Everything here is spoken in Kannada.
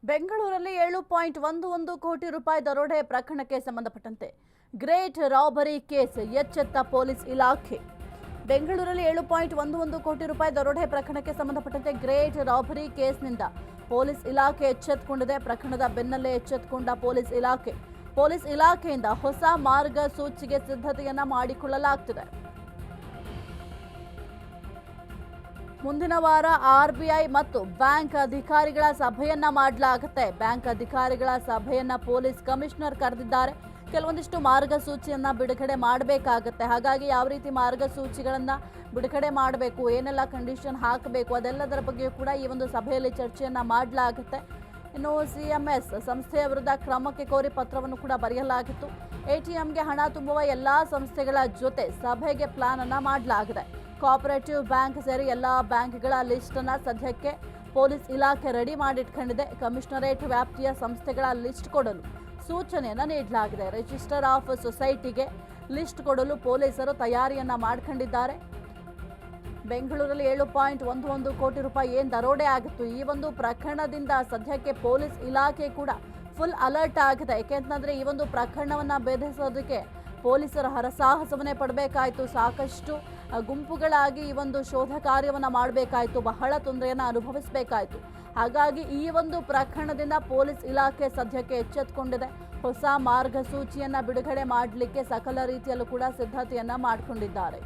ಬೆಂಗಳೂರಲ್ಲಿ 7.11 ಕೋಟಿ ರೂಪಾಯಿ ದರೋಡೆ ಪ್ರಕರಣಕ್ಕೆ ಸಂಬಂಧಪಟ್ಟಂತೆ ಗ್ರೇಟ್ ರಾಬರಿ ಕೇಸ್ ಎಚ್ಚೆತ್ತ ಪೊಲೀಸ್ ಇಲಾಖೆ. ಬೆಂಗಳೂರಲ್ಲಿ 7.11 ಕೋಟಿ ರೂಪಾಯಿ ದರೋಡೆ ಪ್ರಕರಣಕ್ಕೆ ಸಂಬಂಧಪಟ್ಟಂತೆ ಗ್ರೇಟ್ ರಾಬರಿ ಕೇಸ್ನಿಂದ ಪೊಲೀಸ್ ಇಲಾಖೆ ಎಚ್ಚೆತ್ತುಕೊಂಡಿದೆ. ಪ್ರಕರಣದ ಬೆನ್ನಲ್ಲೇ ಎಚ್ಚೆತ್ತುಕೊಂಡ ಪೊಲೀಸ್ ಇಲಾಖೆಯಿಂದ ಹೊಸ ಮಾರ್ಗಸೂಚಿಗೆ ಸಿದ್ಧತೆಯನ್ನ ಮಾಡಿಕೊಳ್ಳಲಾಗುತ್ತಿದೆ. ಮುಂದಿನ ವಾರ ಆರ್ಬಿಐ ಮತ್ತು ಬ್ಯಾಂಕ್ ಅಧಿಕಾರಿಗಳ ಸಭೆಯನ್ನ ಮಾಡಲಾಗುತ್ತೆ. ಬ್ಯಾಂಕ್ ಅಧಿಕಾರಿಗಳ ಸಭೆಯನ್ನ ಪೊಲೀಸ್ ಕಮಿಷನರ್ ಕರೆದಿದ್ದಾರೆ. ಕೆಲವೊಂದಿಷ್ಟು ಮಾರ್ಗಸೂಚಿಯನ್ನ ಬಿಡುಗಡೆ ಮಾಡಬೇಕಾಗುತ್ತೆ. ಹಾಗಾಗಿ ಯಾವ ರೀತಿ ಮಾರ್ಗಸೂಚಿಗಳನ್ನ ಬಿಡುಗಡೆ ಮಾಡಬೇಕು, ಏನೆಲ್ಲ ಕಂಡೀಷನ್ ಹಾಕಬೇಕು, ಅದೆಲ್ಲದರ ಬಗ್ಗೆ ಕೂಡ ಈ ಒಂದು ಸಭೆಯಲ್ಲಿ ಚರ್ಚೆಯನ್ನ ಮಾಡಲಾಗುತ್ತೆ. ಇನ್ನು ಸಿಎಂಎಸ್ ಸಂಸ್ಥೆಯ ವಿರುದ್ಧ ಕ್ರಮಕ್ಕೆ ಕೋರಿ ಪತ್ರವನ್ನು ಕೂಡ ಬರೆಯಲಾಗಿತ್ತು. ಎಟಿಎಂಗೆ ಹಣ ತುಂಬುವ ಎಲ್ಲಾ ಸಂಸ್ಥೆಗಳ ಜೊತೆ ಸಭೆಗೆ ಪ್ಲಾನ್ ಅನ್ನ ಮಾಡಲಾಗಿದೆ. ಕೋಆಪರೇಟಿವ್ ಬ್ಯಾಂಕ್ ಸೇರಿ ಎಲ್ಲ ಬ್ಯಾಂಕ್ಗಳ ಲಿಸ್ಟ್ ಅನ್ನ ಸದ್ಯಕ್ಕೆ ಪೊಲೀಸ್ ಇಲಾಖೆ ರೆಡಿ ಮಾಡಿಟ್ಕೊಂಡಿದೆ. ಕಮಿಷನರೇಟ್ ವ್ಯಾಪ್ತಿಯ ಸಂಸ್ಥೆಗಳ ಲಿಸ್ಟ್ ಕೊಡಲು ಸೂಚನೆಯನ್ನ ನೀಡಲಾಗಿದೆ. ರಿಜಿಸ್ಟರ್ ಆಫ್ ಸೊಸೈಟಿಗೆ ಲಿಸ್ಟ್ ಕೊಡಲು ಪೊಲೀಸರು ತಯಾರಿಯನ್ನ ಮಾಡಿಕೊಂಡಿದ್ದಾರೆ. ಬೆಂಗಳೂರಲ್ಲಿ 7.11 ಕೋಟಿ ರೂಪಾಯಿ ಏನು ದರೋಡೆ ಆಗಿತ್ತು, ಈ ಒಂದು ಪ್ರಕರಣದಿಂದ ಸದ್ಯಕ್ಕೆ ಪೊಲೀಸ್ ಇಲಾಖೆ ಕೂಡ ಫುಲ್ ಅಲರ್ಟ್ ಆಗಿದೆ. ಯಾಕೆಂತಂದ್ರೆ ಈ ಒಂದು ಪ್ರಕರಣವನ್ನ ಭೇದಿಸೋದಕ್ಕೆ ಪೊಲೀಸರ ಹರಸಾಹಸವನ್ನೇ ಪಡಬೇಕಾಯಿತು. ಸಾಕಷ್ಟು ಗುಂಪುಗಳಾಗಿ ಈ ಒಂದು ಶೋಧ ಕಾರ್ಯವನ್ನು ಮಾಡಬೇಕಾಯಿತು. ಬಹಳ ತೊಂದರೆಯನ್ನು ಅನುಭವಿಸಬೇಕಾಯಿತು. ಹಾಗಾಗಿ ಈ ಒಂದು ಪ್ರಕರಣದಿಂದ ಪೊಲೀಸ್ ಇಲಾಖೆ ಸದ್ಯಕ್ಕೆ ಎಚ್ಚೆತ್ತುಕೊಂಡಿದೆ. ಹೊಸ ಮಾರ್ಗಸೂಚಿಯನ್ನು ಬಿಡುಗಡೆ ಮಾಡಲಿಕ್ಕೆ ಸಕಲ ರೀತಿಯಲ್ಲೂ ಕೂಡ ಸಿದ್ಧತೆಯನ್ನ ಮಾಡಿಕೊಂಡಿದ್ದಾರೆ.